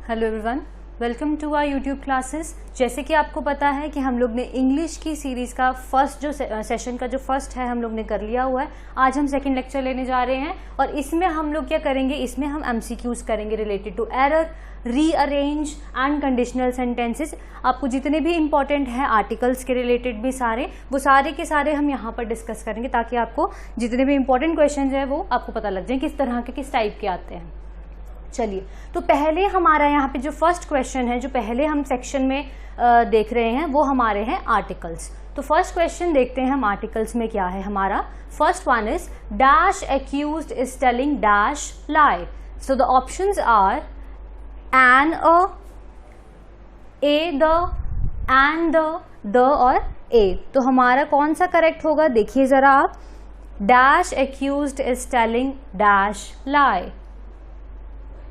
Hello everyone, welcome to our YouTube classes. जैसे कि आपको पता है कि हम लोग ने इंग्लिश की सीरीज़ का फर्स्ट जो सेशन का जो फर्स्ट है हम लोग ने कर लिया हुआ है। आज हम सेकंड लेक्चर लेने जा रहे हैं और इसमें हम लोग क्या करेंगे, इसमें हम एमसीक्यूज करेंगे related to error, rearrange and conditional sentences. आपको जितने भी इंपॉर्टेंट हैं आर्टिकल्स के रिलेटेड भी वो सारे के सारे हम यहाँ पर डिस्कस करेंगे ताकि आपको जितने भी इंपॉर्टेंट क्वेश्चन है वो आपको पता लग जाए किस तरह के किस टाइप के आते हैं। चलिए, तो पहले हमारा यहाँ पे जो फर्स्ट क्वेश्चन है जो पहले हम सेक्शन में देख रहे हैं वो हमारे हैं आर्टिकल्स। तो फर्स्ट क्वेश्चन देखते हैं हम आर्टिकल्स में क्या है हमारा। First one is dash accused is telling dash lie. So the options are an, a, the, and, the और ए। तो हमारा कौन सा करेक्ट होगा देखिए जरा आप। Dash accused is telling dash lie.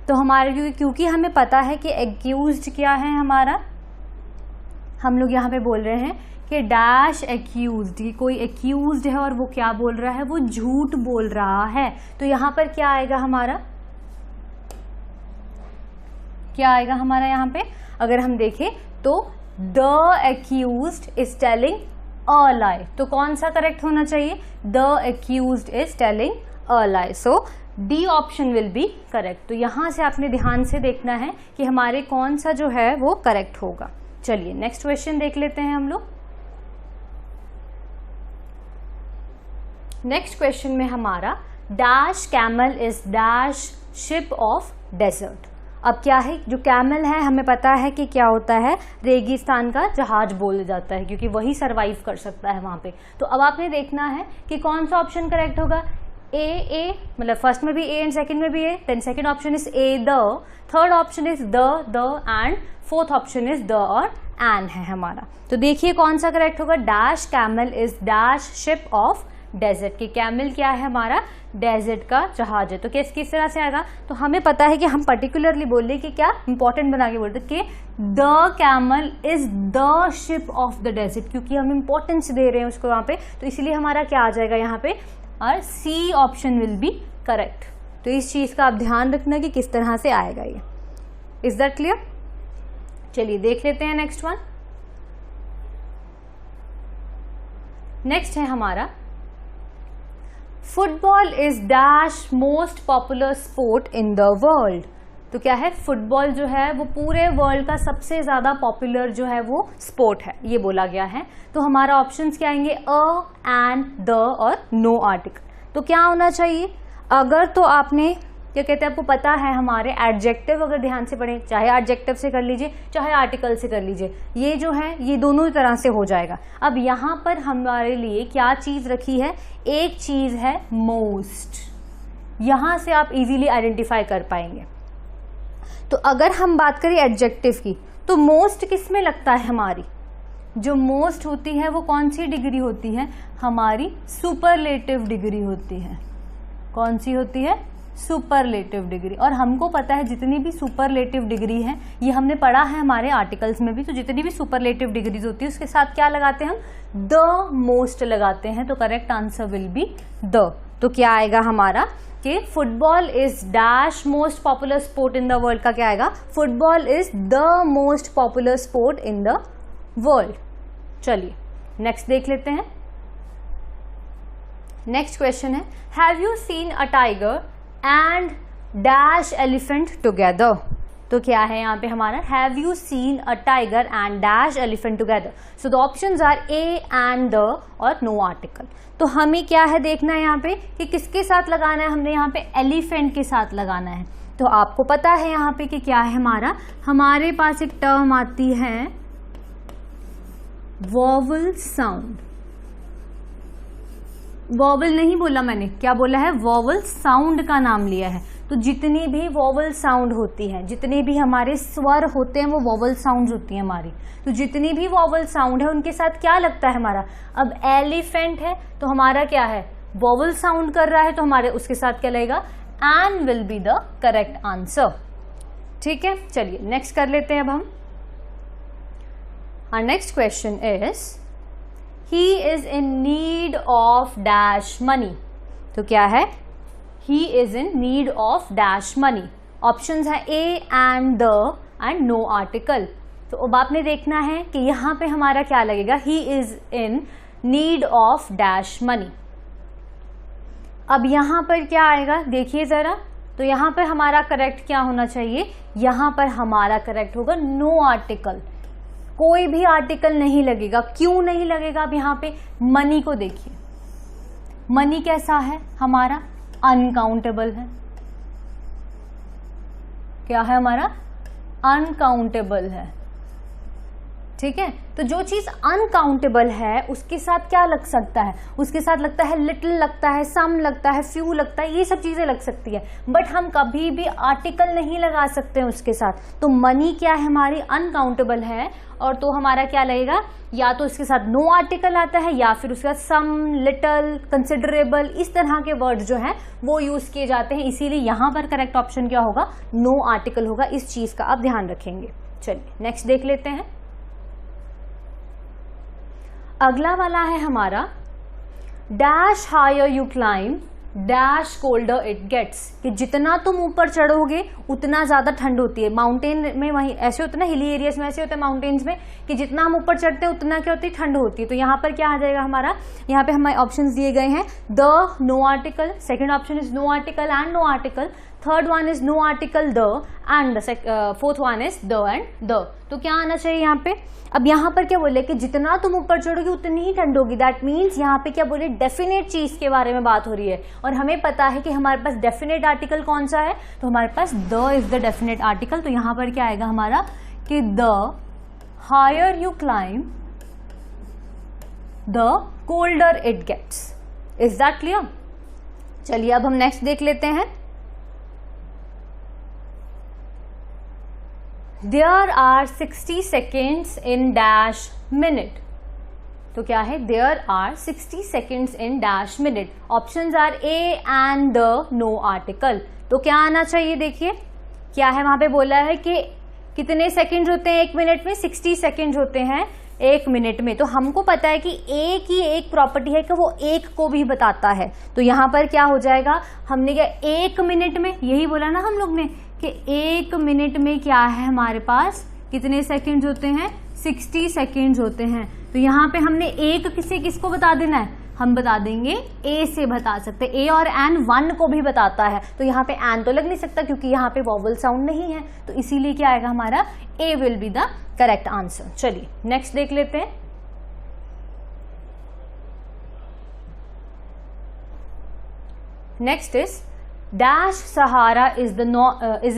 तो हमारे क्योंकि हमें पता है कि एक्यूज्ड क्या है हमारा, हम लोग यहाँ पे बोल रहे हैं कि डैश एक्यूज्ड, कोई एक्यूज्ड है और वो क्या बोल रहा है, वो झूठ बोल रहा है। तो यहाँ पर क्या आएगा हमारा, क्या आएगा हमारा यहाँ पे, अगर हम देखें तो the accused is telling a lie. तो कौन सा करेक्ट होना चाहिए, the accused is telling a lie. So D option will be correct. तो यहां से आपने ध्यान से देखना है कि हमारे कौन सा जो है वो करेक्ट होगा। चलिए नेक्स्ट क्वेश्चन देख लेते हैं हम लोग। नेक्स्ट क्वेश्चन में हमारा dash camel is dash ship of desert. अब क्या है, जो कैमल है हमें पता है कि क्या होता है, रेगिस्तान का जहाज बोल जाता है क्योंकि वही सरवाइव कर सकता है वहां पे। तो अब आपने देखना है कि कौन सा ऑप्शन करेक्ट होगा। ए मतलब फर्स्ट में भी ए एंड सेकंड में भी a, then second option is a the, third option is the and fourth option is the और एन है हमारा। तो देखिए कौन सा करेक्ट होगा। Dash camel is dash ship of desert. की कैमल क्या है हमारा, डेजर्ट का जहाज है। तो किस तरह से आएगा, तो हमें पता है कि हम पर्टिकुलरली बोल रहे कि क्या इंपॉर्टेंट बना के बोलते कि the camel is the ship of the desert, क्योंकि हम इंपॉर्टेंस दे रहे हैं उसको वहां पे। तो इसलिए हमारा क्या आ जाएगा यहाँ पे, और C option will be correct. तो इस चीज का आप ध्यान रखना कि किस तरह से आएगा ये। Is that clear. चलिए देख लेते हैं नेक्स्ट वन। नेक्स्ट है हमारा football is dash most popular sport in the world. तो क्या है, फुटबॉल जो है वो पूरे वर्ल्ड का सबसे ज्यादा पॉपुलर जो है वो स्पोर्ट है, ये बोला गया है। तो हमारा ऑप्शंस क्या आएंगे, अ, एंड, द और नो आर्टिकल। तो क्या होना चाहिए, अगर तो आपने क्या कहते हैं, आपको पता है हमारे एडजेक्टिव अगर ध्यान से पढ़ें, चाहे एडजेक्टिव से कर लीजिए चाहे आर्टिकल से कर लीजिए, ये जो है ये दोनों तरह से हो जाएगा। अब यहाँ पर हमारे लिए क्या चीज रखी है, एक चीज है मोस्ट, यहां से आप इजीली आइडेंटिफाई कर पाएंगे। तो अगर हम बात करें एडजेक्टिव की, तो मोस्ट किस में लगता है, हमारी जो मोस्ट होती है वो कौन सी डिग्री होती है, हमारी सुपरलेटिव डिग्री होती है। कौन सी होती है, सुपरलेटिव डिग्री। और हमको पता है जितनी भी सुपरलेटिव डिग्री है, ये हमने पढ़ा है हमारे आर्टिकल्स में भी, तो जितनी भी सुपरलेटिव डिग्रीज होती है उसके साथ क्या लगाते हैं हम, द मोस्ट लगाते हैं। तो correct answer will be the. तो क्या आएगा हमारा कि football is dash most popular sport in the world का क्या आएगा, football is the most popular sport in the world. चलिए नेक्स्ट देख लेते हैं। नेक्स्ट क्वेश्चन है have you seen a tiger and dash elephant together. तो क्या है यहाँ पे हमारा, have you seen a tiger and dash elephant together. So the options R A and the और नो आर्टिकल। तो हमें क्या है देखना है यहाँ पे कि किसके साथ लगाना है, हमने यहाँ पे एलिफेंट के साथ लगाना है। तो आपको पता है यहाँ पे कि क्या है हमारे पास एक टर्म आती है वॉवल साउंड। वॉवल नहीं बोला मैंने, क्या बोला है, वॉवल साउंड का नाम लिया है। तो जितनी भी वॉवल साउंड होती है, जितने भी हमारे स्वर होते हैं वो वॉवल साउंड होती है हमारी। तो जितनी भी वॉवल साउंड है उनके साथ क्या लगता है हमारा, अब एलिफेंट है तो हमारा क्या है, वॉवल साउंड कर रहा है, तो हमारे उसके साथ क्या लगेगा, an will be the correct answer. ठीक है, चलिए नेक्स्ट कर लेते हैं अब हम। Our next question is he is in need of dash money। तो क्या है, he is in need of dash money। Options है a and the, and no article. तो अब आपने देखना है कि यहाँ पे हमारा क्या लगेगा, he is in need of dash money. अब यहाँ पर क्या आएगा देखिए जरा, तो यहाँ पर हमारा करेक्ट क्या होना चाहिए, यहाँ पर हमारा करेक्ट होगा नो आर्टिकल, कोई भी आर्टिकल नहीं लगेगा। क्यों नहीं लगेगा, अब यहाँ पे मनी को देखिए, मनी कैसा है हमारा, अनकाउंटेबल है। क्या है हमारा, अनकाउंटेबल है, ठीक है। तो जो चीज अनकाउंटेबल है उसके साथ क्या लग सकता है, उसके साथ लगता है लिटिल, लगता है सम, लगता है फ्यू, लगता है ये सब चीजें लग सकती है, बट हम कभी भी आर्टिकल नहीं लगा सकते हैं उसके साथ। तो मनी क्या है हमारी, अनकाउंटेबल है, और तो हमारा क्या लगेगा, या तो इसके साथ नो आर्टिकल आता है या फिर उसके साथ सम, लिटिल, कंसिडरेबल, इस तरह के वर्ड जो हैं वो यूज किए जाते हैं। इसीलिए यहां पर करेक्ट ऑप्शन क्या होगा, नो आर्टिकल होगा। इस चीज का आप ध्यान रखेंगे। चलिए नेक्स्ट देख लेते हैं। अगला वाला है हमारा, dash higher you climb dash colder it gets, कि जितना तुम ऊपर चढ़ोगे उतना ज्यादा ठंड होती है। माउंटेन में वही ऐसे होता है ना, हिली एरियाज में ऐसे होता है, माउंटेन्स में कि जितना हम ऊपर चढ़ते हैं उतना क्या होती है, ठंड होती है। तो यहाँ पर क्या आ जाएगा हमारा, यहाँ पे हमारे ऑप्शंस दिए गए हैं, the no article, second option is no article and no article, third one is no article the, and fourth one is the and the. तो क्या आना चाहिए यहाँ पे, अब यहाँ पर क्या बोले कि जितना तुम ऊपर चढ़ोगे उतनी ही ठंड होगी। दैट मीन्स यहाँ पे क्या बोले, डेफिनेट चीज के बारे में बात हो रही है, और हमें पता है कि हमारे पास डेफिनेट आर्टिकल कौन सा है, तो हमारे पास the is the definite article. तो यहाँ पर क्या आएगा हमारा कि the higher you climb the colder it gets. Is that clear. चलिए अब हम नेक्स्ट देख लेते हैं। There are 60 seconds in dash minute। तो क्या है, there are 60 seconds in dash minute। Options are A and the no article। तो क्या आना चाहिए, देखिए क्या है वहां पे बोला है कि कितने सेकंड होते हैं एक मिनट में, 60 सेकंड होते हैं एक मिनट में। तो हमको पता है कि ए की एक प्रॉपर्टी है कि वो एक को भी बताता है। तो यहां पर क्या हो जाएगा, हमने क्या एक मिनट में, यही बोला ना हम लोग ने कि एक मिनट में क्या है हमारे पास कितने सेकंड्स होते हैं, 60 सेकंड्स होते हैं। तो यहाँ पे हमने एक किसको बता देना है, हम बता देंगे ए से बता सकते हैं। ए और एन वन को भी बताता है, तो यहाँ पे एन तो लग नहीं सकता क्योंकि यहाँ पे वॉवल साउंड नहीं है, तो इसीलिए क्या आएगा हमारा, A will be the correct answer. चलिए नेक्स्ट देख लेते हैं। Next is dash Sahara is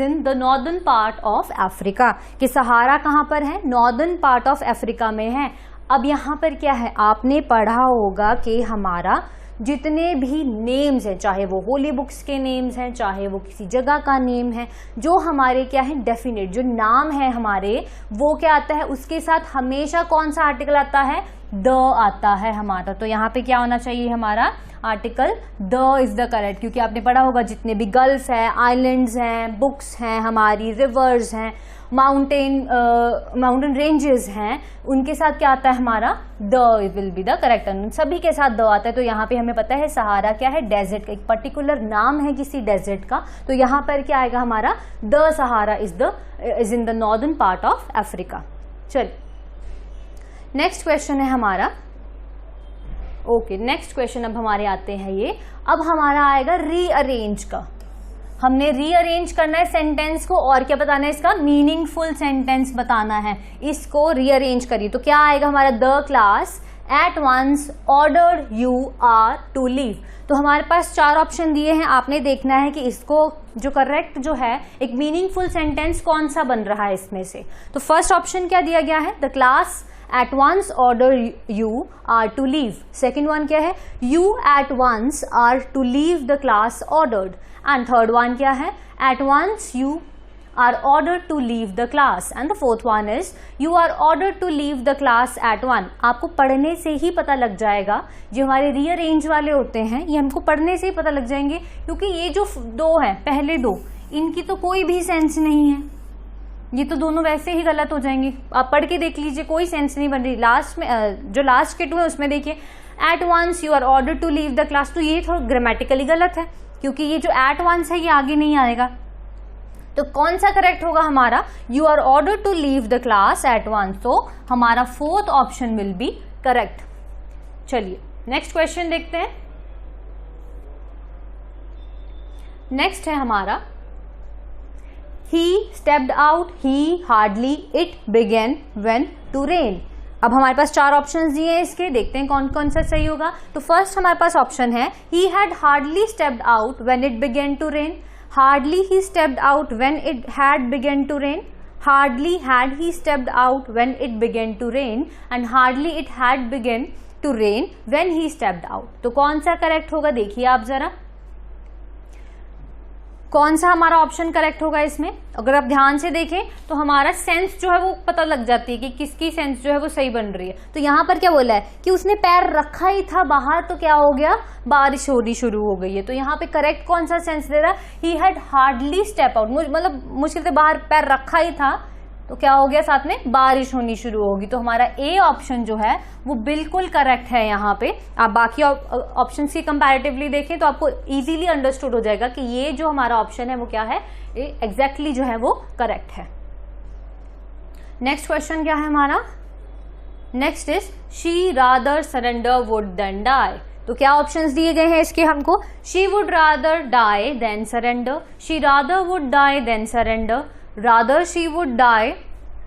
in the northern part of Africa, कि सहारा कहां पर है, नॉर्दर्न पार्ट ऑफ अफ्रीका में है। अब यहां पर क्या है, आपने पढ़ा होगा कि हमारा जितने भी नेम्स हैं, चाहे वो होली बुक्स के नेम्स हैं, चाहे वो किसी जगह का नेम है, जो हमारे क्या है डेफिनेट जो नाम है हमारे, वो क्या आता है, उसके साथ हमेशा कौन सा आर्टिकल आता है, द आता है हमारा। तो यहाँ पे क्या होना चाहिए हमारा article, the is the correct, क्योंकि आपने पढ़ा होगा जितने भी गल्फ है, आइलैंड्स हैं, बुक्स हैं, हमारी रिवर्स हैं, माउंटेन रेंजेस हैं, उनके साथ क्या आता है हमारा, the will be the correct answer. सभी के साथ द आता है। तो यहाँ पे हमें पता है सहारा क्या है, डेजर्ट का एक पर्टिकुलर नाम है किसी डेजर्ट का। तो यहाँ पर क्या आएगा हमारा, the Sahara is in the northern part of Africa. चलिए नेक्स्ट क्वेश्चन है हमारा। ओके नेक्स्ट क्वेश्चन अब हमारे आते हैं ये, अब हमारा आएगा रीअरेंज का। हमने रीअरेंज करना है सेंटेंस को, और क्या बताना है, इसका मीनिंगफुल सेंटेंस बताना है। इसको रीअरेंज करिए तो क्या आएगा हमारा, the class at once ordered you are to leave. तो हमारे पास चार ऑप्शन दिए हैं, आपने देखना है कि इसको जो करेक्ट जो है एक मीनिंगफुल सेंटेंस कौन सा बन रहा है इसमें से। तो फर्स्ट ऑप्शन क्या दिया गया है, the class at once order you are to leave। second one क्या है, you at once are to leave the class ordered। and third one क्या है, at once you are ordered to leave the class। and the fourth one is you are ordered to leave the class at 1। आपको पढ़ने से ही पता लग जाएगा, जो हमारे रीअरेंज वाले होते हैं ये हमको पढ़ने से ही पता लग जाएंगे, क्योंकि ये जो दो हैं पहले दो, इनकी तो कोई भी सेंस नहीं है, ये तो दोनों वैसे ही गलत हो जाएंगे। आप पढ़ के देख लीजिए, कोई सेंस नहीं बन रही। लास्ट में जो लास्ट के टू है उसमें देखिए at once you are order to leave the class, तो ये थोड़ा ग्रामेटिकली गलत है, क्योंकि ये जो एट वंस है ये आगे नहीं आएगा। तो कौन सा करेक्ट होगा हमारा? You are order to leave the class at once. तो हमारा fourth option will be correct. चलिए नेक्स्ट क्वेश्चन देखते हैं। नेक्स्ट है हमारा he stepped out, he hardly, it began when to rain। अब हमारे पास 4 ऑप्शंस दिए हैं इसके, देखते हैं कौन कौन सा सही होगा। तो फर्स्ट हमारे पास ऑप्शन है he had hardly stepped out when it began to rain, hardly he stepped out when it had begun to rain, hardly had he stepped out when it began to rain and hardly it had begun to rain when he stepped out। तो कौन सा correct होगा देखिए आप जरा, कौन सा हमारा ऑप्शन करेक्ट होगा इसमें। अगर आप ध्यान से देखें तो हमारा सेंस जो है वो पता लग जाती है कि किसकी सेंस जो है वो सही बन रही है। तो यहाँ पर क्या बोला है कि उसने पैर रखा ही था बाहर, तो क्या हो गया, बारिश होनी शुरू हो गई है। तो यहाँ पे करेक्ट कौन सा सेंस दे रहा है, he had hardly step out, मतलब मुश्किल से बाहर पैर रखा ही था, तो क्या हो गया, साथ में बारिश होनी शुरू होगी। तो हमारा ए ऑप्शन जो है वो बिल्कुल करेक्ट है। यहाँ पे आप बाकी ऑप्शन की कंपैरेटिवली देखें तो आपको इजीली अंडरस्टूड हो जाएगा कि ये जो हमारा ऑप्शन है वो क्या है, ये एग्जैक्टली जो है वो करेक्ट है। नेक्स्ट क्वेश्चन क्या है हमारा, next is she rather surrender would than die. तो क्या ऑप्शंस दिए गए हैं इसके हमको, she would rather die than surrender, she rather would die than surrender, rather she would die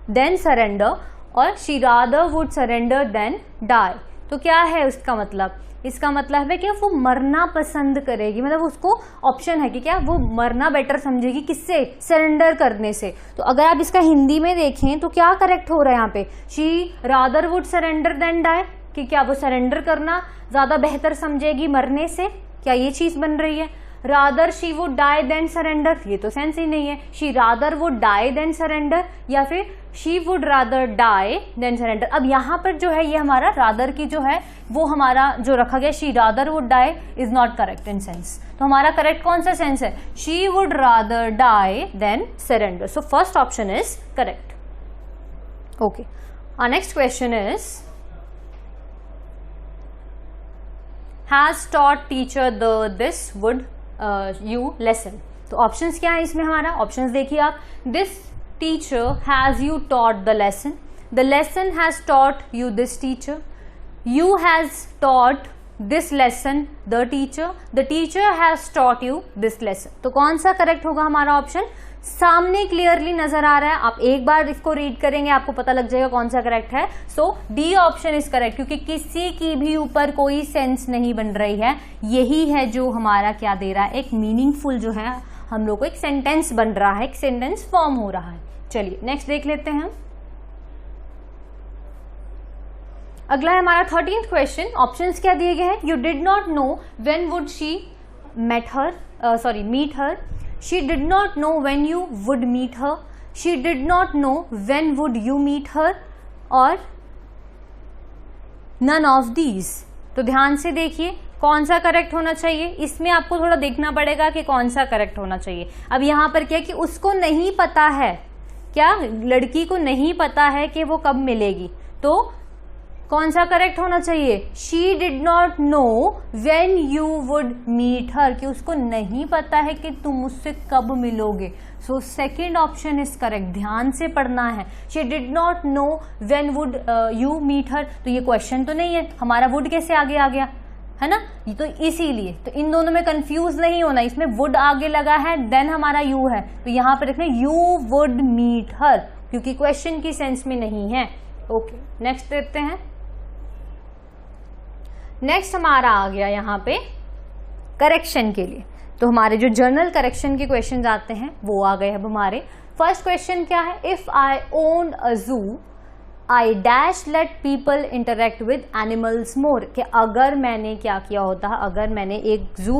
then surrender और she rather would surrender then die। तो क्या है उसका मतलब, इसका मतलब है कि वो मरना पसंद करेगी, मतलब उसको ऑप्शन है कि क्या वो मरना बेटर समझेगी, किससे, सरेंडर करने से। तो अगर आप इसका हिंदी में देखें तो क्या करेक्ट हो रहा है यहाँ पे, she rather would surrender then die, कि क्या वो सरेंडर करना ज्यादा बेहतर समझेगी मरने से, क्या ये चीज बन रही है। Rather she would die than surrender, ये तो सेंस ही नहीं है। She rather would die than surrender या फिर she would rather die than surrender. अब यहाँ पर जो है ये हमारा रादर की जो है वो हमारा जो रखा गया she rather would die is not correct in sense. तो हमारा करेक्ट कौन सा सेंस है, she would rather die than surrender. So first option is correct. Okay, our next question is has taught teacher the this would you lesson. तो options क्या है इसमें हमारा, ऑप्शंस देखिए आप, this teacher has you taught the lesson, the lesson has taught you this teacher, you has taught this lesson the teacher has taught you this lesson. तो कौन सा करेक्ट होगा हमारा ऑप्शन, सामने क्लियरली नजर आ रहा है, आप एक बार इसको रीड करेंगे आपको पता लग जाएगा कौन सा करेक्ट है। सो डी ऑप्शन इज करेक्ट, क्योंकि किसी की भी ऊपर कोई सेंस नहीं बन रही है, यही है जो हमारा क्या दे रहा है, एक मीनिंगफुल जो है हम लोग को एक सेंटेंस बन रहा है, एक सेंटेंस फॉर्म हो रहा है। चलिए नेक्स्ट देख लेते हैं हम। अगला है हमारा 13th क्वेश्चन। ऑप्शंस क्या दिए गए हैं, you did not know when would she meet her, she did not know when you would meet her, she did not know when would you meet her और none of these। तो ध्यान से देखिए कौन सा करेक्ट होना चाहिए, इसमें आपको थोड़ा देखना पड़ेगा कि कौन सा करेक्ट होना चाहिए। अब यहाँ पर क्या कि उसको नहीं पता है, क्या लड़की को नहीं पता है कि वो कब मिलेगी, तो कौन सा करेक्ट होना चाहिए, she did not know when you would meet her, कि उसको नहीं पता है कि तुम उससे कब मिलोगे। So second option is correct, ध्यान से पढ़ना है। She did not know when would you meet her, तो ये क्वेश्चन तो नहीं है, हमारा वुड कैसे आगे आ गया है ना, तो इसीलिए तो इन दोनों में कंफ्यूज नहीं होना, इसमें वुड आगे लगा है देन हमारा यू है, तो यहाँ पर देखना यू वुड मीट हर, क्योंकि क्वेश्चन की सेंस में नहीं है। ओके, नेक्स्ट देखते हैं। नेक्स्ट हमारा आ गया यहाँ पे करेक्शन के लिए, तो हमारे जो जर्नल करेक्शन के क्वेश्चन आते हैं वो आ गए अब हमारे। फर्स्ट क्वेश्चन क्या है, if I owned a zoo I dash let people interact with animals more, कि अगर मैंने क्या किया होता, अगर मैंने एक जू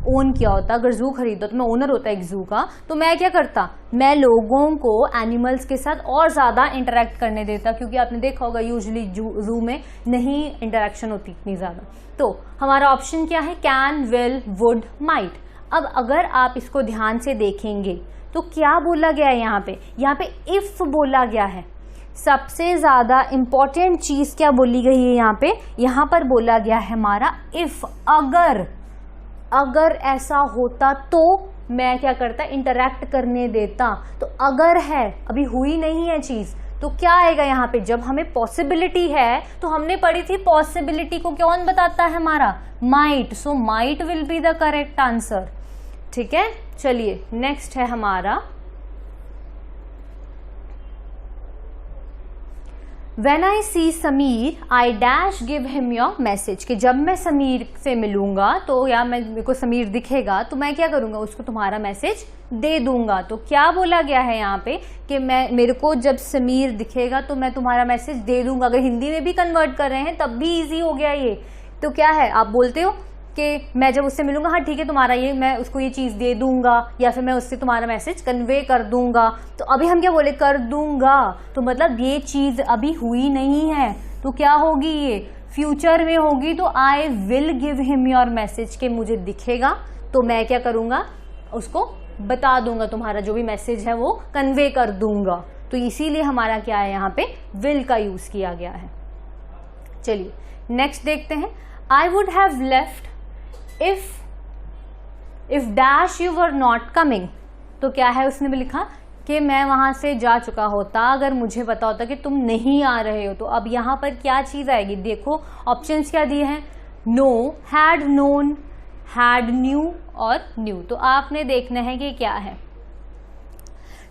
ओन किया होता, अगर जू खरीदा तो मैं ओनर होता एक जू का, तो मैं क्या करता, मैं लोगों को एनिमल्स के साथ और ज्यादा इंटरेक्ट करने देता, क्योंकि आपने देखा होगा यूजुअली जू में नहीं इंटरेक्शन होती इतनी ज्यादा। तो हमारा ऑप्शन क्या है, कैन, विल, वुड, माइट। अब अगर आप इसको ध्यान से देखेंगे तो क्या बोला गया है यहाँ पे इफ बोला गया है। सबसे ज्यादा इंपॉर्टेंट चीज क्या बोली गई है यहाँ पर बोला गया है हमारा इफ, अगर ऐसा होता तो मैं क्या करता, इंटरेक्ट करने देता। तो अगर है, अभी हुई नहीं है चीज, तो क्या आएगा यहाँ पे, जब हमें पॉसिबिलिटी है, तो हमने पढ़ी थी पॉसिबिलिटी को कौन बताता है हमारा, might. So might will be the correct answer. ठीक है, चलिए नेक्स्ट है हमारा, When I see Sameer I dash give him your message, कि जब मैं समीर से मिलूंगा तो या मेरे को समीर दिखेगा तो मैं क्या करूंगा, उसको तुम्हारा मैसेज दे दूंगा। तो क्या बोला गया है यहाँ पे कि मेरे को जब समीर दिखेगा तो मैं तुम्हारा मैसेज दे दूंगा। अगर हिंदी में भी कन्वर्ट कर रहे हैं तब भी इजी हो गया ये। तो क्या है, आप बोलते हो कि मैं जब उससे मिलूंगा, हाँ ठीक है, तुम्हारा ये, मैं उसको ये चीज दे दूंगा, या फिर मैं उससे तुम्हारा मैसेज कन्वे कर दूंगा। तो अभी हम क्या बोले, कर दूंगा, तो मतलब ये चीज अभी हुई नहीं है, तो क्या होगी, ये फ्यूचर में होगी। तो I will give him your message, के मुझे दिखेगा तो मैं क्या करूंगा, उसको बता दूंगा, तुम्हारा जो भी मैसेज है वो कन्वे कर दूंगा। तो इसीलिए हमारा क्या है, यहाँ पे विल का यूज किया गया है। चलिए नेक्स्ट देखते हैं, I would have left if dash you were not coming। तो क्या है, उसने भी लिखा कि मैं वहां से जा चुका होता अगर मुझे पता होता कि तुम नहीं आ रहे हो। तो अब यहाँ पर क्या चीज आएगी, देखो ऑप्शंस क्या दिए हैं, know, had known, had knew और न्यू। तो आपने देखना है कि क्या है।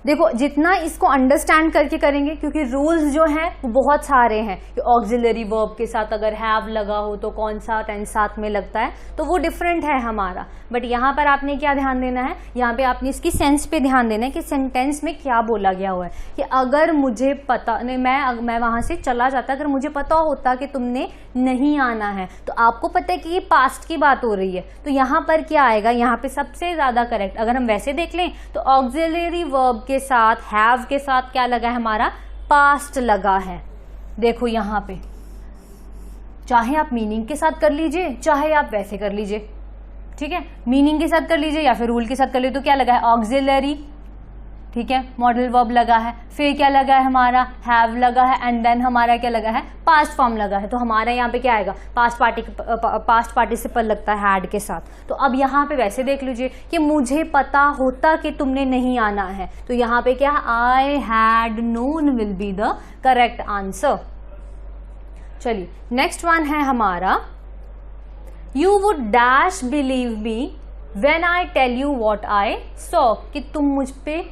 देखो जितना इसको अंडरस्टैंड करके करेंगे, क्योंकि रूल्स जो हैं वो बहुत सारे हैं कि ऑक्सिलरी वर्ब के साथ अगर हैव लगा हो तो कौन सा टेंस साथ में लगता है, तो वो डिफरेंट है हमारा। बट यहाँ पर आपने क्या ध्यान देना है, यहाँ पे आपने इसकी सेंस पे ध्यान देना है कि सेंटेंस में क्या बोला गया हुआ है। कि अगर मुझे पता नहीं, मैं वहां से चला जाता, अगर मुझे पता होता कि तुमने नहीं आना है, तो आपको पता है कि ये पास्ट की बात हो रही है, तो यहाँ पर क्या आएगा, यहाँ पे सबसे ज्यादा करेक्ट, अगर हम वैसे देख लें तो ऑक्सिलरी वर्ब के साथ, हैव के साथ क्या लगा है हमारा, पास्ट लगा है। देखो यहाँ पे, चाहे आप मीनिंग के साथ कर लीजिए, चाहे आप वैसे कर लीजिए, ठीक है, मीनिंग के साथ कर लीजिए या फिर रूल के साथ कर लीजिए। तो क्या लगा है, ऑक्सिलरी, ठीक है, मॉडल वर्ब लगा है, फिर क्या लगा है हमारा, हैव लगा है, एंड देन हमारा क्या लगा है, पास्ट फॉर्म लगा है। तो हमारा यहाँ पे क्या आएगा, पास्ट पार्टिसिपल लगता है हैड के साथ। तो अब यहाँ पे वैसे देख लीजिए कि मुझे पता होता कि तुमने नहीं आना है, तो यहाँ पे क्या, I had known will be the correct answer. चलिए नेक्स्ट वन है हमारा, you would dash believe me when I tell you what I saw, कि तुम मुझ पे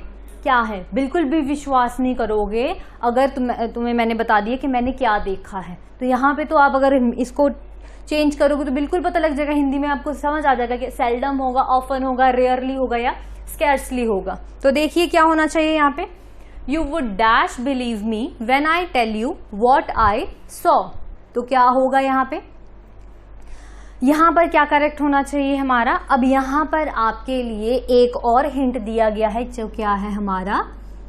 क्या है, बिल्कुल भी विश्वास नहीं करोगे अगर तुम्हें मैंने बता दिया कि मैंने क्या देखा है। तो यहाँ पे तो आप अगर इसको चेंज करोगे तो बिल्कुल पता लग जाएगा, हिंदी में आपको समझ आ जाएगा कि सेल्डम होगा, ऑफन होगा, रेयरली होगा या स्कैर्सली होगा। तो देखिए क्या होना चाहिए यहाँ पे, you would dash believe me when I tell you what I saw. तो क्या होगा यहाँ पे, यहाँ पर क्या करेक्ट होना चाहिए हमारा। अब यहाँ पर आपके लिए एक और हिंट दिया गया है, जो क्या है हमारा,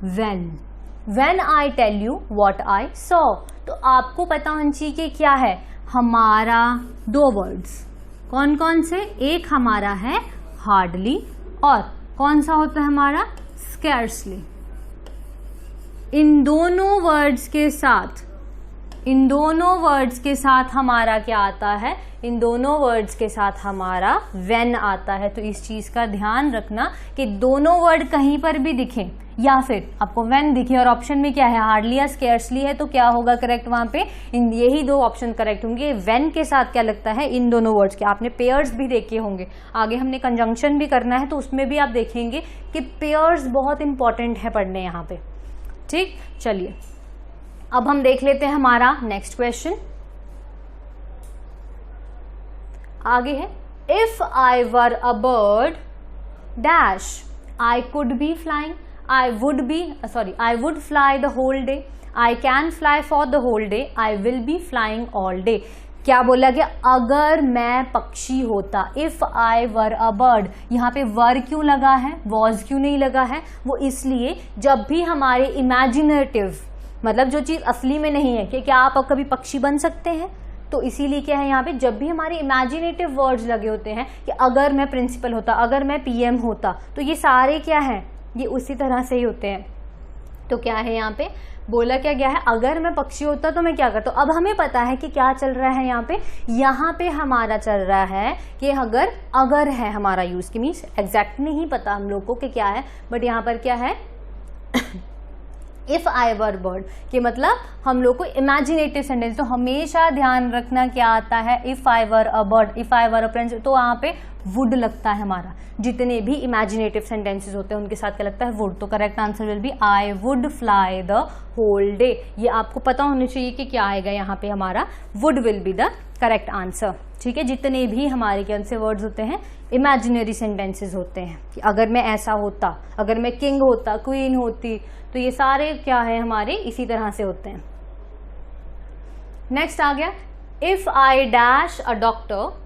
when I tell you what I saw. तो आपको पता होना चाहिए कि क्या है हमारा, दो वर्ड्स, कौन कौन से, एक हमारा है हार्डली और कौन सा होता है हमारा, स्कैर्सली। इन दोनों वर्ड्स के साथ हमारा क्या आता है, इन दोनों वर्ड्स के साथ हमारा व्हेन आता है। तो इस चीज का ध्यान रखना कि दोनों वर्ड कहीं पर भी दिखें या फिर आपको व्हेन दिखे और ऑप्शन में क्या है, हार्डली या स्कैर्सली है, तो क्या होगा करेक्ट वहां पे, इन यही दो ऑप्शन करेक्ट होंगे। व्हेन के साथ क्या लगता है, इन दोनों वर्ड्स के। आपने पेयर्स भी देखे होंगे, आगे हमने कंजंक्शन भी करना है तो उसमें भी आप देखेंगे कि पेयर्स बहुत इंपॉर्टेंट है पढ़ने यहाँ पे। ठीक, चलिए अब हम देख लेते हैं हमारा नेक्स्ट क्वेश्चन। आगे है, if I were a bird dash, I could be flying, I would fly the whole day, I can fly for the whole day, I will be flying all day. क्या बोला गया, अगर मैं पक्षी होता, if I were a bird. यहाँ पे वर क्यों लगा है, वॉज क्यों नहीं लगा है, वो इसलिए जब भी हमारे इमेजिनेटिव, मतलब जो चीज असली में नहीं है, कि क्या आप कभी पक्षी बन सकते हैं, तो इसीलिए क्या है यहाँ पे, जब भी हमारे इमेजिनेटिव वर्ड्स लगे होते हैं कि अगर मैं प्रिंसिपल होता, अगर मैं पीएम होता, तो ये सारे क्या हैं, ये उसी तरह से ही होते हैं तो क्या है यहाँ पे बोला क्या गया है, अगर मैं पक्षी होता तो मैं क्या करता। अब हमें पता है कि क्या चल रहा है यहाँ पे हमारा चल रहा है कि अगर है हमारा यूज की, मीन्स एग्जैक्ट नहीं पता हम लोग को कि क्या है, बट यहाँ पर क्या है इफ आई वर बर्ड, कि मतलब हम लोग को इमेजिनेटिव सेंटेंस, तो हमेशा ध्यान रखना क्या आता है, if I were a bird, if I were a prince, तो वहां पे वुड लगता है हमारा। जितने भी इमेजिनेटिव सेंटेंसेस होते हैं उनके साथ क्या लगता है, वुड। तो correct answer will be I would fly the whole day. ये आपको पता होना चाहिए कि क्या आएगा यहाँ पे हमारा, would will be the correct answer. ठीक है, जितने भी हमारे क्या से वर्ड्स होते हैं इमेजिनरी सेंटेंसेस होते हैं, कि अगर मैं ऐसा होता, अगर मैं किंग होता, क्वीन होती, तो ये सारे क्या है हमारे इसी तरह से होते हैं। नेक्स्ट आ गया, if I dash a doctor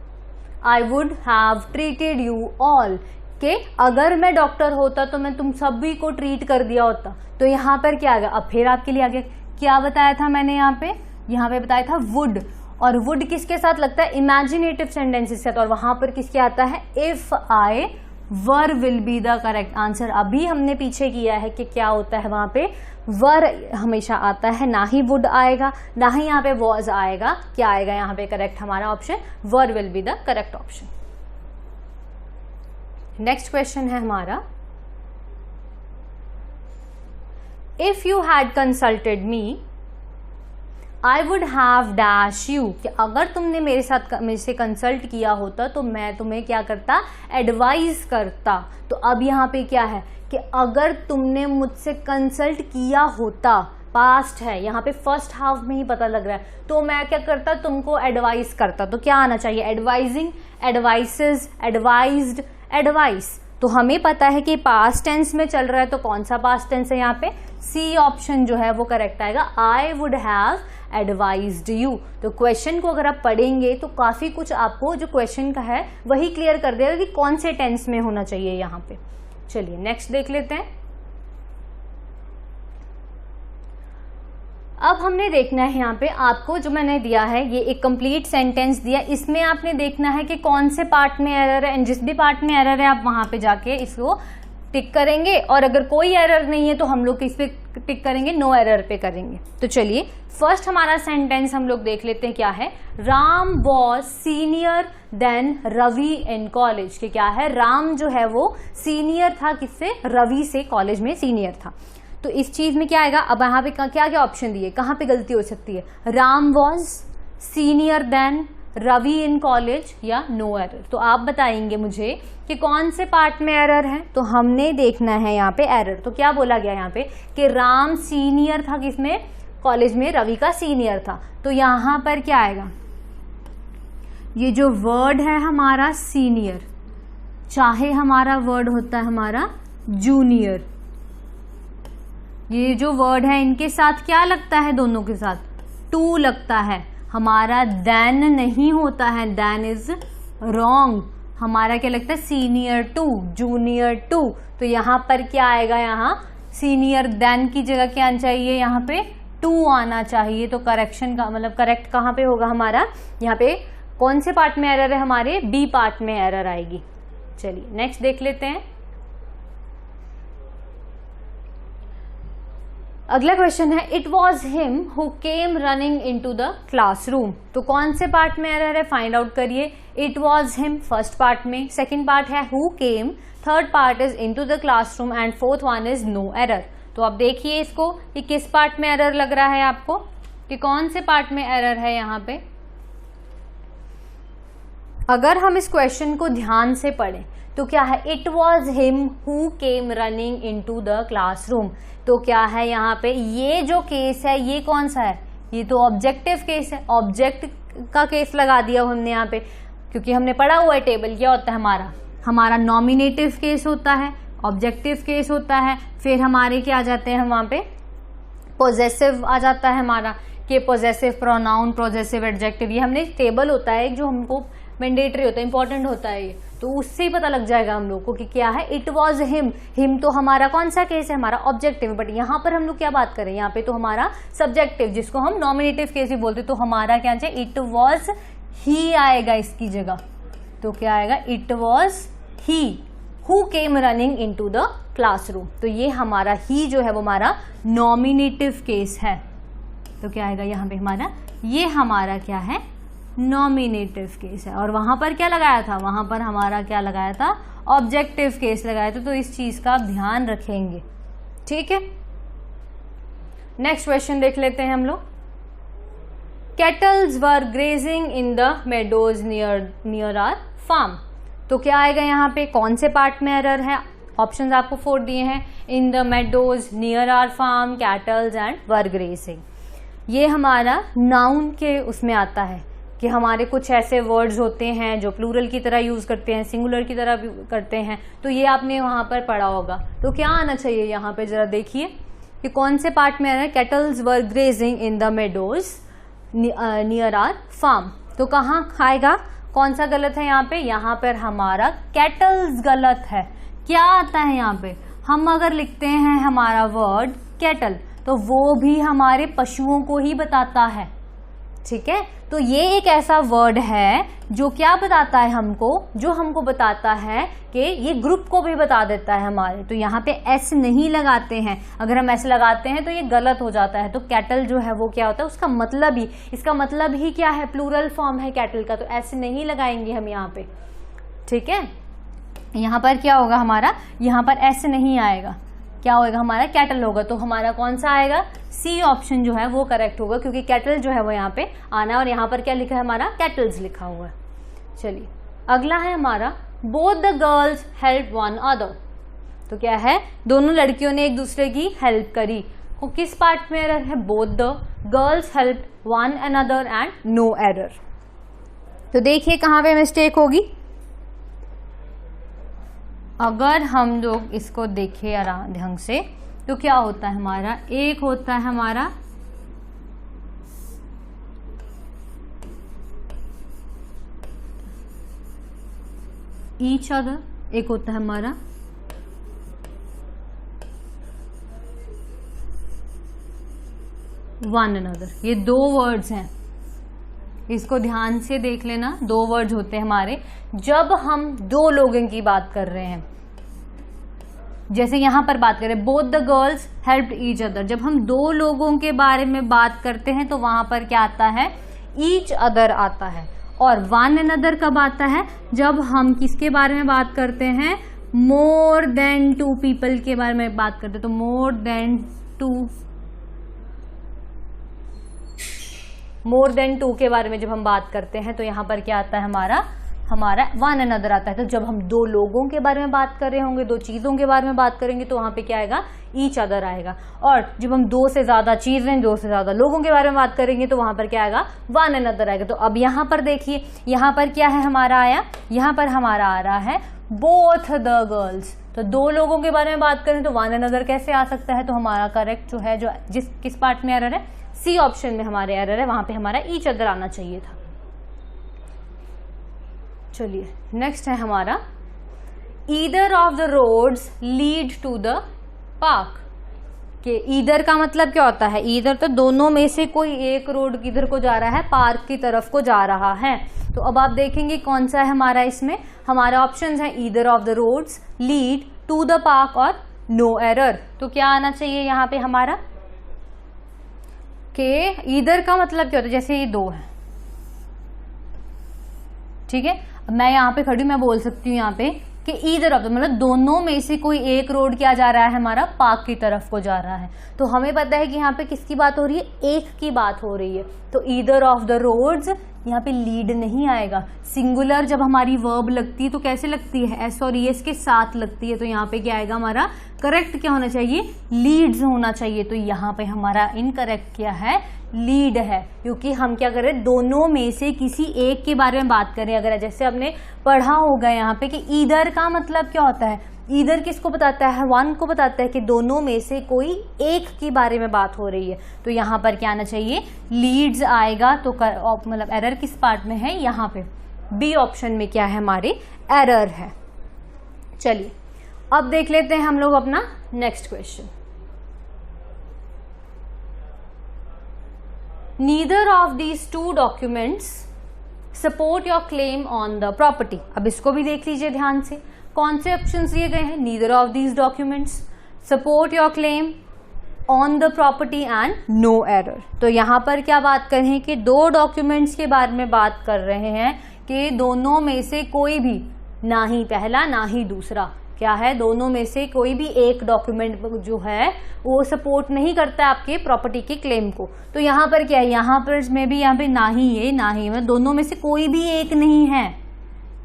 I would have treated you all, के अगर मैं डॉक्टर होता तो मैं तुम सभी को ट्रीट कर दिया होता। तो यहाँ पर क्या आ गया, अब फिर आपके लिए आ गया, क्या बताया था मैंने यहाँ पे बताया था वुड, और वुड किसके साथ लगता है, इमेजिनेटिव सेंटेंसेस के साथ, और वहां पर किसके आता है, if I were will be the correct answer. अभी हमने पीछे किया है कि क्या होता है वहां पे, वर हमेशा आता है, ना ही वुड आएगा, ना ही यहाँ पे वॉज आएगा। क्या आएगा यहाँ पे करेक्ट हमारा option, were will be the correct option. Next question है हमारा, if you had consulted me I would have dash you, कि अगर तुमने मेरे से कंसल्ट किया होता तो मैं तुम्हें क्या करता, एडवाइज करता। तो अब यहाँ पे क्या है कि अगर तुमने मुझसे कंसल्ट किया होता, पास्ट है, यहाँ पे फर्स्ट हाफ में ही पता लग रहा है, तो मैं क्या करता, तुमको एडवाइस करता। तो क्या आना चाहिए, एडवाइजिंग, एडवाइसेस, एडवाइज्ड, एडवाइस। तो हमें पता है कि पास्ट टेंस में चल रहा है, तो कौन सा पास्ट टेंस है यहाँ पे, सी ऑप्शन जो है वो करेक्ट आएगा, I would have advised you. तो क्वेश्चन को अगर आप पढ़ेंगे तो काफी कुछ आपको जो क्वेश्चन का है वही क्लियर कर देगा कि कौन से टेंस में होना चाहिए यहाँ पे। चलिए नेक्स्ट देख लेते हैं। अब हमने देखना है यहाँ पे, आपको जो मैंने दिया है ये एक कंप्लीट सेंटेंस दिया, इसमें आपने देखना है कि कौन से पार्ट में एरर है, एंड जिस भी पार्ट में एरर है आप वहां पे जाके इसको टिक करेंगे, और अगर कोई एरर नहीं है तो हम लोग इस पे टिक करेंगे, नो एरर पे करेंगे। तो चलिए फर्स्ट हमारा सेंटेंस हम लोग देख लेते हैं क्या है, Ram was senior than Ravi in college, कि क्या है, राम जो है वो सीनियर था किससे, रवि से, कॉलेज में सीनियर था। तो इस चीज में क्या आएगा, अब यहाँ पे क्या क्या ऑप्शन दिए, कहाँ पे गलती हो सकती है, Ram was senior than Ravi in college या नो एरर। तो आप बताएंगे मुझे कि कौन से पार्ट में एरर है। तो हमने देखना है यहाँ पे एरर, तो क्या बोला गया यहाँ पे कि राम सीनियर था किसमें, कॉलेज में, रवि का सीनियर था। तो यहाँ पर क्या आएगा, ये जो वर्ड है हमारा सीनियर, चाहे हमारा वर्ड होता है हमारा जूनियर, ये जो वर्ड है इनके साथ क्या लगता है, दोनों के साथ टू लगता है, हमारा देन नहीं होता है, देन इज रॉन्ग, हमारा क्या लगता है, सीनियर टू, जूनियर टू। तो यहाँ पर क्या आएगा, यहाँ सीनियर देन की जगह क्या आना चाहिए, यहाँ पे टू आना चाहिए। तो करेक्शन का मतलब करेक्ट कहाँ पे होगा हमारा, यहाँ पे कौन से पार्ट में एरर है, हमारे बी पार्ट में एरर आएगी। चलिए नेक्स्ट देख लेते हैं। अगला क्वेश्चन है, it was him who came running into the classroom. तो कौन से पार्ट में एरर है, फाइंड आउट करिए। It was him first part में, सेकंड पार्ट है who came, third part is into the classroom, and fourth one is no error. तो आप देखिए इसको कि किस पार्ट में एरर लग रहा है आपको, कि कौन से पार्ट में एरर है यहाँ पे। अगर हम इस क्वेश्चन को ध्यान से पढ़ें तो क्या है, it was him who came running into the classroom. तो क्या है यहाँ पे, ये जो केस है ये कौन सा है, ये तो ऑब्जेक्टिव केस है, ऑब्जेक्ट का केस लगा दिया हमने यहाँ पे, क्योंकि हमने पढ़ा हुआ है टेबल क्या होता है हमारा नॉमिनेटिव केस होता है, ऑब्जेक्टिव केस होता है, फिर हमारे क्या आ जाते हैं वहां पे पोजेसिव आ जाता है हमारा, कि पोजेसिव प्रोनाउन, पोजेसिव एडजेक्टिव, ये हमने टेबल होता है जो हमको मैंडेटरी होता है, इंपॉर्टेंट होता है ये, तो उससे ही पता लग जाएगा हम लोग को कि क्या है। इट वॉज हिम, हिम तो हमारा कौन सा केस है, हमारा ऑब्जेक्टिव, बट यहाँ पर हम लोग क्या बात करें, यहाँ पे तो हमारा सब्जेक्टिव, जिसको हम नॉमिनेटिव केस भी बोलते, तो हमारा क्या चाहिए, इट वॉज ही आएगा इसकी जगह। तो क्या आएगा, it was he, who came running into the classroom. तो ये हमारा ही जो है वो हमारा नॉमिनेटिव केस है। तो क्या आएगा यहाँ पे हमारा, ये हमारा क्या है, नॉमिनेटिव केस है। और वहां पर क्या लगाया था, वहां पर हमारा क्या लगाया था, ऑब्जेक्टिव केस लगाया था। तो इस चीज का ध्यान रखेंगे, ठीक है। नेक्स्ट क्वेश्चन देख लेते हैं हम लोग। Cattles were grazing in the meadows near our farm. तो क्या आएगा यहाँ पे, कौन से पार्ट में एरर है, ऑप्शंस आपको 4 दिए हैं। In the meadows near our farm, cattles and were grazing. ये हमारा नाउन के उसमें आता है कि हमारे कुछ ऐसे वर्ड्स होते हैं जो प्लूरल की तरह यूज करते हैं, सिंगुलर की तरह करते हैं। तो ये आपने वहां पर पढ़ा होगा। तो क्या आना चाहिए यहाँ पे, जरा देखिए कि कौन से पार्ट में आ रहा है। Cattles were grazing in the meadows near our farm. तो कहाँ आएगा, कौन सा गलत है यहाँ पे, यहाँ पर हमारा कैटल्स गलत है। क्या आता है यहाँ पे, हम अगर लिखते हैं हमारा वर्ड कैटल तो वो भी हमारे पशुओं को ही बताता है, ठीक है। तो ये एक ऐसा वर्ड है जो क्या बताता है हमको, जो हमको बताता है कि ये ग्रुप को भी बता देता है हमारे। तो यहाँ पे एस नहीं लगाते हैं, अगर हम एस लगाते हैं तो ये गलत हो जाता है। तो कैटल जो है वो क्या होता है, उसका मतलब ही, इसका मतलब ही क्या है, प्लूरल फॉर्म है कैटल का। तो एस नहीं लगाएंगे हम यहाँ पे, ठीक है। यहाँ पर क्या होगा हमारा, यहाँ पर एस नहीं आएगा, क्या होगा हमारा, कैटल होगा। तो हमारा कौन सा आएगा, सी ऑप्शन जो है वो करेक्ट होगा, क्योंकि कैटल जो है वो यहाँ पे आना है। और यहाँ पर क्या लिखा है हमारा, कैटल्स लिखा हुआ है। चलिए अगला है हमारा, both the girls help one other. तो क्या है, दोनों लड़कियों ने एक दूसरे की हेल्प करी। वो किस पार्ट में एरर है, both the girls help one another and no error. तो देखिए कहाँ पे मिस्टेक होगी। अगर हम लोग इसको देखें आराम ढंग से तो क्या होता है हमारा, एक होता है हमारा ईच अदर, एक होता है हमारा वन अनदर। ये 2 वर्ड्स हैं, इसको ध्यान से देख लेना। 2 वर्ड्स होते हैं हमारे जब हम 2 लोगों की बात कर रहे हैं। जैसे यहां पर बात करें, both the girls helped each other. जब हम 2 लोगों के बारे में बात करते हैं तो वहां पर क्या आता है, ईच अदर आता है। और वन अनदर कब आता है, जब हम किसके बारे में बात करते हैं, मोर देन 2 पीपल के बारे में बात करते हैं। तो मोर देन 2 के बारे में जब हम बात करते हैं तो यहाँ पर क्या आता है हमारा वन अनदर आता है। तो जब हम 2 लोगों के बारे में बात कर रहे होंगे, 2 चीजों के बारे में बात करेंगे तो वहां पे क्या आएगा, ईच अदर आएगा। और जब हम 2 से ज्यादा चीजें, 2 से ज्यादा लोगों के बारे में बात करेंगे तो वहां पर क्या आएगा, वन अनदर आएगा। तो अब यहाँ पर देखिए, यहाँ पर क्या है हमारा आया, यहाँ पर हमारा आ रहा है बोथ द गर्ल्स। तो 2 लोगों के बारे में बात करें तो वन अनदर कैसे आ सकता है। तो हमारा करेक्ट जो है, जो किस पार्ट में एरर है, सी ऑप्शन में हमारे एरर है, वहां पे हमारा ईच अदर आना चाहिए था। चलिए नेक्स्ट है हमारा, either of the roads lead to the park. कि ईदर का मतलब क्या होता है, ईदर तो दोनों में से कोई एक रोड किधर को जा रहा है, पार्क की तरफ को जा रहा है। तो अब आप देखेंगे कौन सा है हमारा, इसमें हमारा ऑप्शंस है either of the roads lead to the park और नो एरर। तो क्या आना चाहिए यहाँ पे हमारा, कि ईदर का मतलब क्या होता है, जैसे ये 2 है, ठीक है। मैं यहाँ पे खड़ी, मैं बोल सकती हूँ यहाँ पे कि ईदर ऑफ द, मतलब दोनों में से कोई एक रोड क्या जा रहा है हमारा, पार्क की तरफ को जा रहा है। तो हमें पता है कि यहाँ पे किसकी बात हो रही है, एक की बात हो रही है। तो ईदर ऑफ द रोड्स, यहाँ पे लीड नहीं आएगा। सिंगुलर जब हमारी वर्ब लगती है तो कैसे लगती है, एस और ईएस के साथ लगती है। तो यहाँ पे क्या आएगा हमारा, करेक्ट क्या होना चाहिए, लीड्स होना चाहिए। तो यहाँ पे हमारा इनकरेक्ट क्या है, लीड है, क्योंकि हम क्या करें, दोनों में से किसी एक के बारे में बात करें। अगर जैसे आपने पढ़ा होगा यहाँ पे कि ईदर का मतलब क्या होता है, ईदर किसको बताता है, वन को बताता है कि दोनों में से कोई एक के बारे में बात हो रही है। तो यहाँ पर क्या आना चाहिए, लीड्स आएगा। तो मतलब एरर किस पार्ट में है, यहाँ पे बी ऑप्शन में क्या है हमारे एरर है। चलिए अब देख लेते हैं हम लोग अपना next question. Neither of these 2 documents support your claim on the property. अब इसको भी देख लीजिए ध्यान से। कौन से ऑप्शन दिए गए हैं? Neither of these documents, support your claim, on the property and no error. तो यहाँ पर क्या बात कर रहे हैं कि दो डॉक्यूमेंट्स के बारे में बात कर रहे हैं कि दोनों में से कोई भी, ना ही पहला ना ही दूसरा, क्या है, दोनों में से कोई भी एक डॉक्यूमेंट जो है वो सपोर्ट नहीं करता है आपके प्रॉपर्टी के क्लेम को। तो यहाँ पर क्या है, यहाँ पर में भी यहाँ पे ना ही ये ना ही मैं, दोनों में से कोई भी एक नहीं है।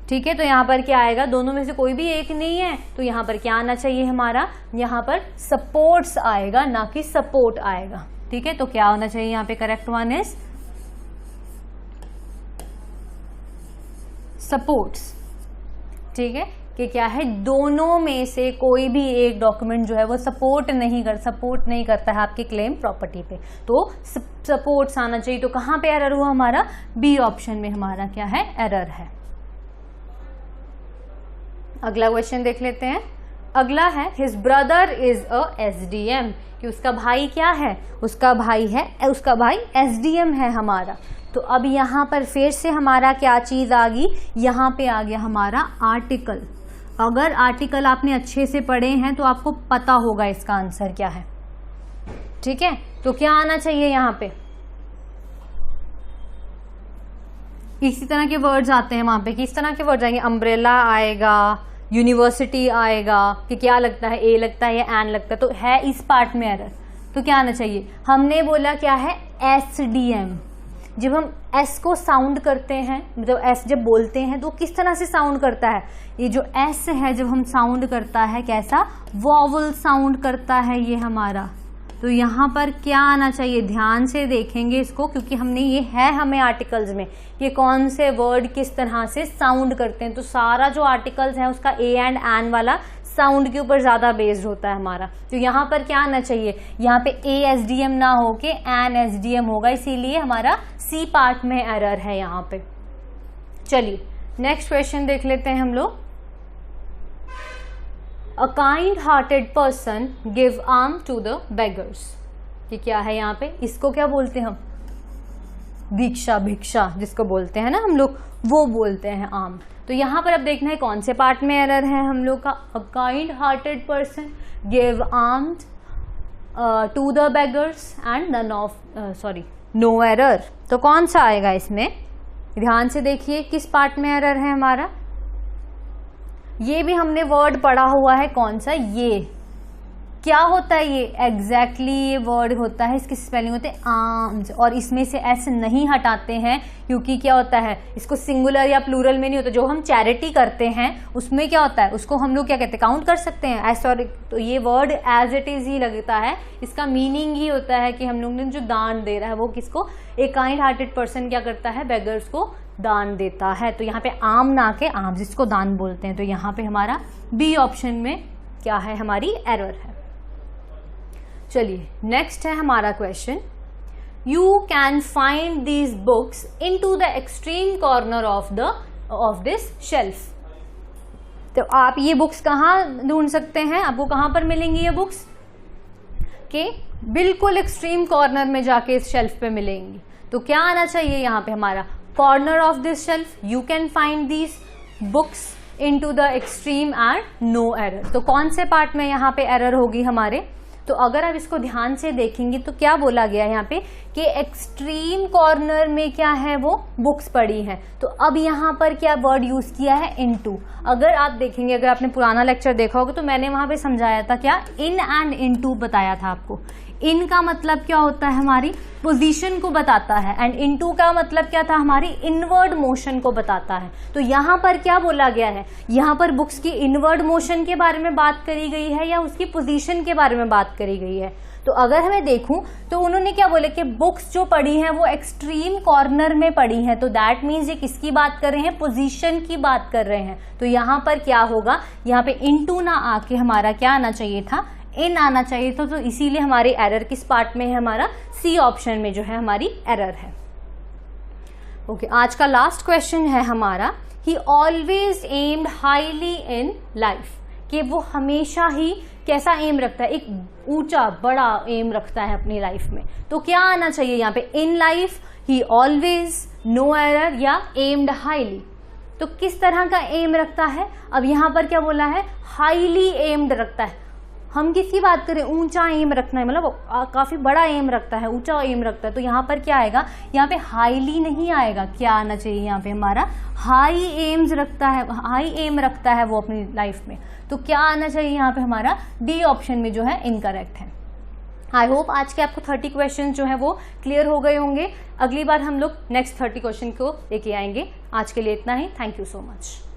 ठीक है, तो यहाँ पर क्या आएगा, दोनों में से कोई भी एक नहीं है, तो यहाँ पर क्या आना चाहिए हमारा, यहाँ पर सपोर्ट्स आएगा, ना कि सपोर्ट आएगा। ठीक है, तो क्या होना चाहिए यहाँ पे, करेक्ट वन इज सपोर्ट्स। ठीक है, कि क्या है, दोनों में से कोई भी एक डॉक्यूमेंट जो है वो सपोर्ट नहीं करता है आपके क्लेम प्रॉपर्टी पे, तो सपोर्ट्स आना चाहिए। तो कहाँ पे एरर हुआ हमारा, बी ऑप्शन में हमारा क्या है, एरर है। अगला क्वेश्चन देख लेते हैं। अगला है, his brother is a SDM, कि उसका भाई क्या है, उसका भाई SDM है हमारा। तो अब यहाँ पर फिर से हमारा क्या चीज आ गई, यहाँ पे आ गया हमारा आर्टिकल। अगर आर्टिकल आपने अच्छे से पढ़े हैं तो आपको पता होगा इसका आंसर क्या है। ठीक है, तो क्या आना चाहिए यहाँ पे, इसी तरह के वर्ड्स आते हैं वहां पे, किस तरह के वर्ड्स आएंगे, अम्ब्रेला आएगा, यूनिवर्सिटी आएगा, कि क्या लगता है, ए लगता है या एन लगता है, तो है इस पार्ट में एरर। तो क्या आना चाहिए, हमने बोला क्या है, SDM। जब हम S को साउंड करते हैं, मतलब S जब बोलते हैं तो किस तरह से साउंड करता है, ये जो S है जब हम साउंड करता है कैसा, वॉवल साउंड करता है ये हमारा। तो यहाँ पर क्या आना चाहिए, ध्यान से देखेंगे इसको, क्योंकि हमने ये है हमें आर्टिकल्स में ये कौन से वर्ड किस तरह से साउंड करते हैं। तो सारा जो आर्टिकल्स है उसका ए एंड एन वाला साउंड के ऊपर ज्यादा बेस्ड होता है हमारा। तो यहाँ पर क्या आना चाहिए, यहाँ पे ASDM ना हो के NSDM होगा, इसीलिए हमारा सी पार्ट में एरर है यहाँ पे। चलिए नेक्स्ट क्वेश्चन देख लेते हैं हम लोग। A kind-hearted person give alms to the beggars, कि क्या है यहाँ पे, इसको क्या बोलते हैं हम, भिक्षा जिसको बोलते हैं ना हम लोग, वो बोलते हैं आम। तो यहाँ पर अब देखना है कौन से पार्ट में एरर है हम लोग का। A kind-hearted person give alms to the beggars and none of no error। तो कौन सा आएगा इसमें, ध्यान से देखिए किस पार्ट में एरर है हमारा। ये भी हमने वर्ड पढ़ा हुआ है, कौन सा, ये क्या होता है, ये एग्जैक्टली ये वर्ड होता है, इसकी स्पेलिंग होते हैं आर्म्स, और इसमें से एस नहीं हटाते हैं क्योंकि क्या होता है, इसको सिंगुलर या प्लूरल में नहीं होता। जो हम चैरिटी करते हैं उसमें क्या होता है, उसको हम लोग क्या कहते हैं, काउंट कर सकते हैं एस, और तो ये वर्ड एज इट इज ही लगता है, इसका मीनिंग ही होता है कि हम लोग ने जो दान दे रहा है वो किसको, एक काइंड हार्टेड पर्सन क्या करता है, बेगर्स को दान देता है। तो यहाँ पे आम ना के आम, जिसको दान बोलते हैं। तो यहाँ पे हमारा बी ऑप्शन में क्या है, हमारी एरर है। चलिए नेक्स्ट है हमारा question. You can find these books into the extreme corner of this shelf. तो आप ये बुक्स कहाँ ढूंढ सकते हैं, आपको कहाँ पर मिलेंगी ये बुक्स, के बिल्कुल एक्सट्रीम कॉर्नर में जाके इस शेल्फ पे मिलेंगी। तो क्या आना चाहिए यहाँ पे हमारा, corner of this shelf, you can find these books into the extreme and no error. तो कौन से पार्ट में यहाँ पे एरर होगी हमारे, तो अगर आप इसको ध्यान से देखेंगे तो क्या बोला गया है यहाँ पे कि एक्सट्रीम कॉर्नर में क्या है, वो बुक्स पड़ी हैं। तो अब यहाँ पर क्या वर्ड यूज किया है, इनटू। अगर आप देखेंगे, अगर आपने पुराना लेक्चर देखा होगा तो मैंने वहां पे समझाया था क्या, इन एंड इनटू बताया था आपको। इन का मतलब क्या होता है, हमारी पोजीशन को बताता है, एंड इनटू का मतलब क्या था, हमारी इनवर्ड मोशन को बताता है। तो यहाँ पर क्या बोला गया है, यहाँ पर बुक्स की इनवर्ड मोशन के बारे में बात करी गई है या उसकी पोजीशन के बारे में बात करी गई है। तो अगर हमें देखूं तो उन्होंने क्या बोले कि बुक्स जो पढ़ी हैं वो एक्सट्रीम कॉर्नर में पढ़ी हैं। तो दैट मीन्स ये किसकी बात कर रहे हैं, पोजीशन की बात कर रहे हैं। तो यहाँ पर क्या होगा, यहाँ पे इनटू ना आके हमारा क्या आना चाहिए था, इन आना चाहिए था। तो इसीलिए हमारी एरर किस पार्ट में है, हमारा सी ऑप्शन में जो है हमारी एरर है। ओके, आज का लास्ट क्वेश्चन है हमारा, ही always aimed highly in life, कि वो हमेशा ही कैसा एम रखता है, एक ऊंचा बड़ा एम रखता है अपनी लाइफ में। तो क्या आना चाहिए यहाँ पे, in life, he always, no error या एम्ड हाईली। तो किस तरह का एम रखता है? अब यहाँ पर क्या बोला है? हाईली एम्ड रखता है। हम किसकी बात करें? ऊंचा एम रखना है, मतलब काफी बड़ा एम रखता है, ऊंचा एम रखता है। तो यहाँ पर क्या आएगा? यहाँ पे हाईली नहीं आएगा। क्या आना चाहिए यहाँ पे? हमारा हाई एम्स रखता है, हाई एम रखता है वो अपनी लाइफ में। तो क्या आना चाहिए यहाँ पे? हमारा डी ऑप्शन में जो है इनकरेक्ट है। आई होप आज के आपको 30 क्वेश्चन जो है वो क्लियर हो गए होंगे। अगली बार हम लोग नेक्स्ट 30 क्वेश्चन को लेके आएंगे। आज के लिए इतना ही। Thank you so much.